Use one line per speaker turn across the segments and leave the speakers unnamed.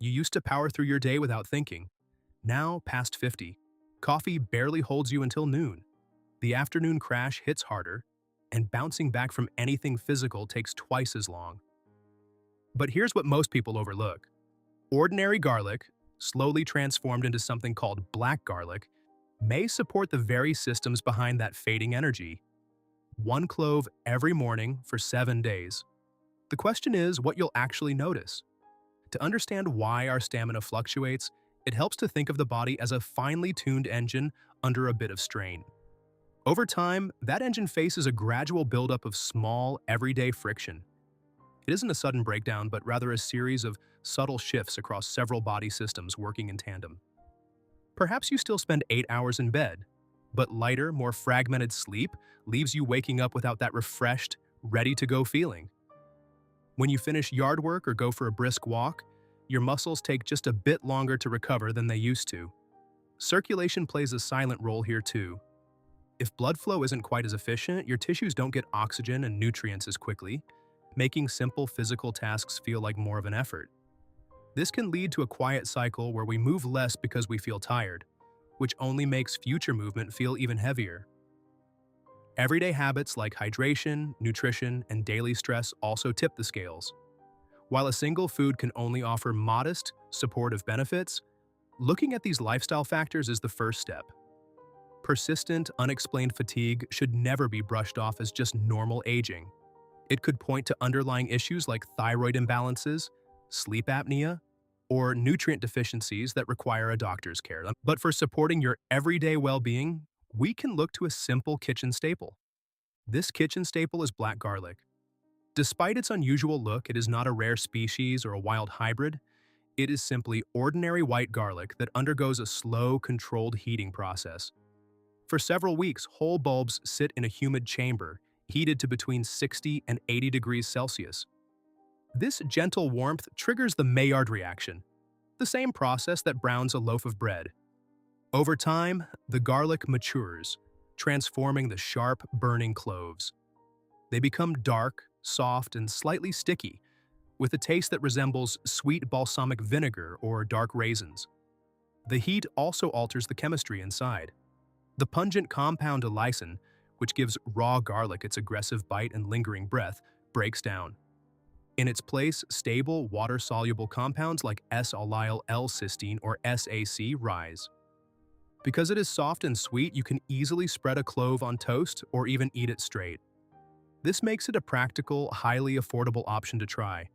You used to power through your day without thinking. Now, past 50, coffee barely holds you until noon. The afternoon crash hits harder, and bouncing back from anything physical takes twice as long. But here's what most people overlook. Ordinary garlic, slowly transformed into something called black garlic, may support the very systems behind that fading energy. One clove every morning for 7 days. The question is what you'll actually notice. To understand why our stamina fluctuates, it helps to think of the body as a finely tuned engine under a bit of strain. Over time, that engine faces a gradual buildup of small, everyday friction. It isn't a sudden breakdown, but rather a series of subtle shifts across several body systems working in tandem. Perhaps you still spend 8 hours in bed, but lighter, more fragmented sleep leaves you waking up without that refreshed, ready-to-go feeling. When you finish yard work or go for a brisk walk, your muscles take just a bit longer to recover than they used to. Circulation plays a silent role here too. If blood flow isn't quite as efficient, your tissues don't get oxygen and nutrients as quickly, making simple physical tasks feel like more of an effort. This can lead to a quiet cycle where we move less because we feel tired, which only makes future movement feel even heavier. Everyday habits like hydration, nutrition, and daily stress also tip the scales. While a single food can only offer modest, supportive benefits, looking at these lifestyle factors is the first step. Persistent, unexplained fatigue should never be brushed off as just normal aging. It could point to underlying issues like thyroid imbalances, sleep apnea, or nutrient deficiencies that require a doctor's care. But for supporting your everyday well-being, we can look to a simple kitchen staple. This kitchen staple is black garlic. Despite its unusual look, it is not a rare species or a wild hybrid. It is simply ordinary white garlic that undergoes a slow, controlled heating process. For several weeks, whole bulbs sit in a humid chamber, heated to between 60 and 80 degrees Celsius. This gentle warmth triggers the Maillard reaction, the same process that browns a loaf of bread. Over time, the garlic matures, transforming the sharp, burning cloves. They become dark, soft, and slightly sticky, with a taste that resembles sweet balsamic vinegar or dark raisins. The heat also alters the chemistry inside. The pungent compound allicin, which gives raw garlic its aggressive bite and lingering breath, breaks down. In its place, stable, water-soluble compounds like S-allyl L-cysteine or SAC rise. Because it is soft and sweet, you can easily spread a clove on toast or even eat it straight. This makes it a practical, highly affordable option to try.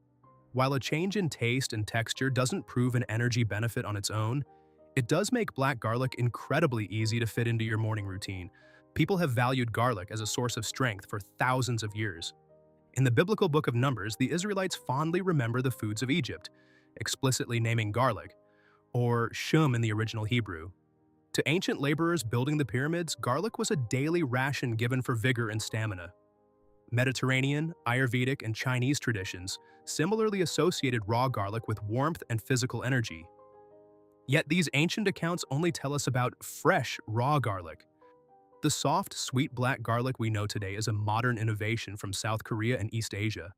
While a change in taste and texture doesn't prove an energy benefit on its own, it does make black garlic incredibly easy to fit into your morning routine. People have valued garlic as a source of strength for thousands of years. In the biblical book of Numbers, the Israelites fondly remember the foods of Egypt, explicitly naming garlic, or shum in the original Hebrew. To ancient laborers building the pyramids, garlic was a daily ration given for vigor and stamina. Mediterranean, Ayurvedic, and Chinese traditions similarly associated raw garlic with warmth and physical energy. Yet these ancient accounts only tell us about fresh, raw garlic. The soft, sweet black garlic we know today is a modern innovation from South Korea and East Asia.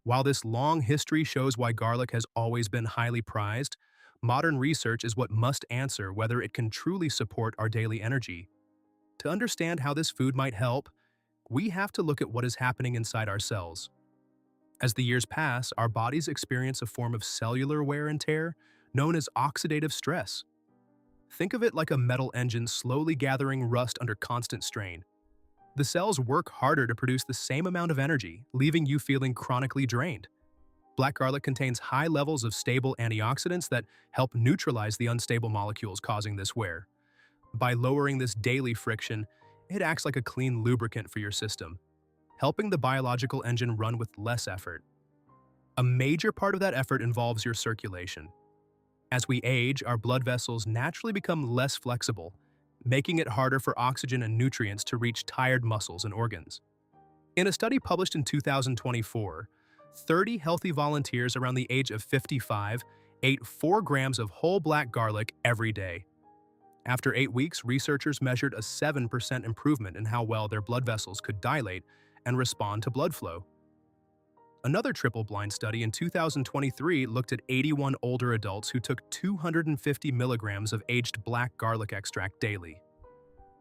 While this long history shows why garlic has always been highly prized, modern research is what must answer whether it can truly support our daily energy. To understand how this food might help, we have to look at what is happening inside our cells. As the years pass, our bodies experience a form of cellular wear and tear known as oxidative stress. Think of it like a metal engine slowly gathering rust under constant strain. The cells work harder to produce the same amount of energy, leaving you feeling chronically drained. Black garlic contains high levels of stable antioxidants that help neutralize the unstable molecules causing this wear. By lowering this daily friction, it acts like a clean lubricant for your system, helping the biological engine run with less effort. A major part of that effort involves your circulation. As we age, our blood vessels naturally become less flexible, making it harder for oxygen and nutrients to reach tired muscles and organs. In a study published in 2024, 30 healthy volunteers around the age of 55 ate 4 grams of whole black garlic every day. After 8 weeks, researchers measured a 7% improvement in how well their blood vessels could dilate and respond to blood flow. Another triple-blind study in 2023 looked at 81 older adults who took 250 milligrams of aged black garlic extract daily.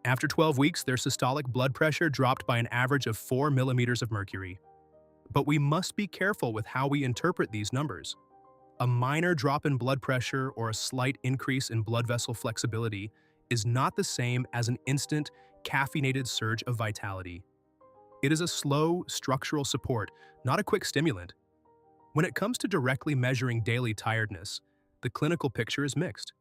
After 12 weeks, their systolic blood pressure dropped by an average of 4 millimeters of mercury. But we must be careful with how we interpret these numbers. A minor drop in blood pressure or a slight increase in blood vessel flexibility is not the same as an instant, caffeinated surge of vitality. It is a slow, structural support, not a quick stimulant. When it comes to directly measuring daily tiredness, the clinical picture is mixed.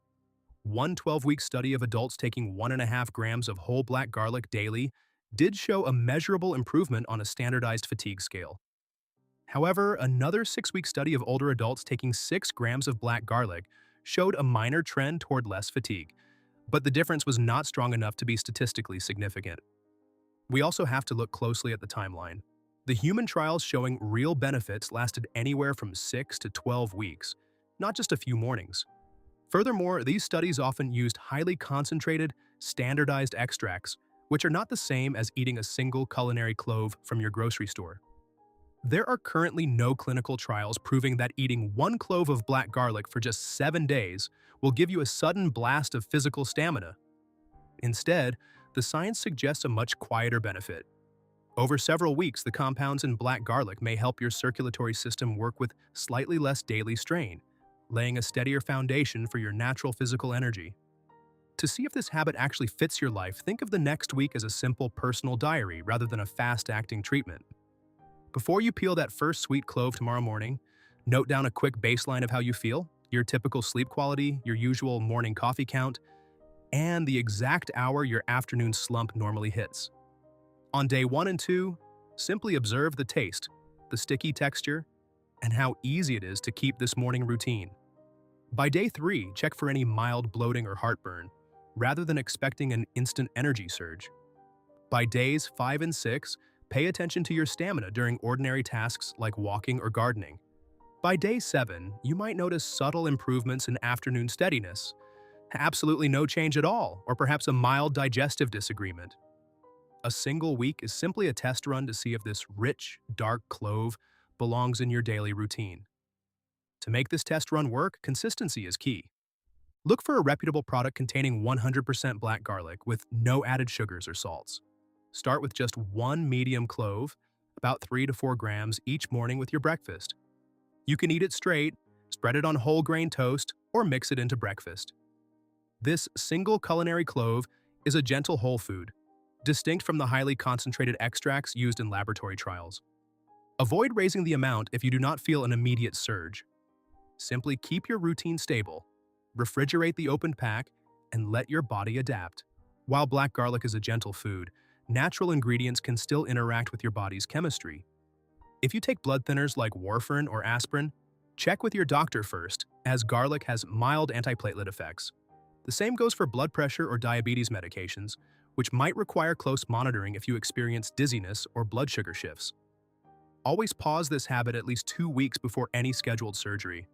One 12-week study of adults taking 1.5 grams of whole black garlic daily did show a measurable improvement on a standardized fatigue scale. However, another 6-week study of older adults taking 6 grams of black garlic showed a minor trend toward less fatigue, but the difference was not strong enough to be statistically significant. We also have to look closely at the timeline. The human trials showing real benefits lasted anywhere from 6 to 12 weeks, not just a few mornings. Furthermore, these studies often used highly concentrated, standardized extracts, which are not the same as eating a single culinary clove from your grocery store. There are currently no clinical trials proving that eating 1 clove of black garlic for just 7 days will give you a sudden blast of physical stamina. Instead, the science suggests a much quieter benefit. Over several weeks, the compounds in black garlic may help your circulatory system work with slightly less daily strain, laying a steadier foundation for your natural physical energy. To see if this habit actually fits your life, think of the next week as a simple personal diary rather than a fast-acting treatment. Before you peel that first sweet clove tomorrow morning, note down a quick baseline of how you feel, your typical sleep quality, your usual morning coffee count, and the exact hour your afternoon slump normally hits. On day 1 and 2, simply observe the taste, the sticky texture, and how easy it is to keep this morning routine. By day 3, check for any mild bloating or heartburn, rather than expecting an instant energy surge. By days 5 and 6, pay attention to your stamina during ordinary tasks like walking or gardening. By day 7, you might notice subtle improvements in afternoon steadiness, absolutely no change at all, or perhaps a mild digestive disagreement. A single week is simply a test run to see if this rich, dark clove belongs in your daily routine. To make this test run work, consistency is key. Look for a reputable product containing 100% black garlic with no added sugars or salts. Start with just 1 medium clove, about 3 to 4 grams each morning with your breakfast. You can eat it straight, spread it on whole grain toast, or mix it into breakfast. This single culinary clove is a gentle whole food, distinct from the highly concentrated extracts used in laboratory trials. Avoid raising the amount if you do not feel an immediate surge. Simply keep your routine stable, refrigerate the opened pack, and let your body adapt. While black garlic is a gentle food, natural ingredients can still interact with your body's chemistry. If you take blood thinners like warfarin or aspirin, check with your doctor first, as garlic has mild antiplatelet effects. The same goes for blood pressure or diabetes medications, which might require close monitoring if you experience dizziness or blood sugar shifts. Always pause this habit at least 2 weeks before any scheduled surgery.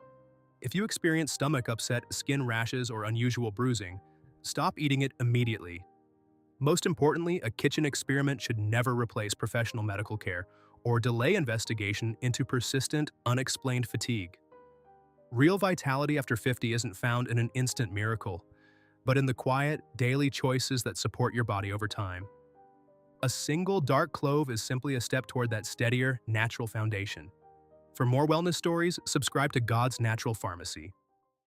If you experience stomach upset, skin rashes, or unusual bruising, stop eating it immediately. Most importantly, a kitchen experiment should never replace professional medical care or delay investigation into persistent, unexplained fatigue. Real vitality after 50 isn't found in an instant miracle, but in the quiet, daily choices that support your body over time. A single dark clove is simply a step toward that steadier, natural foundation. For more wellness stories, subscribe to God's Natural Pharmacy.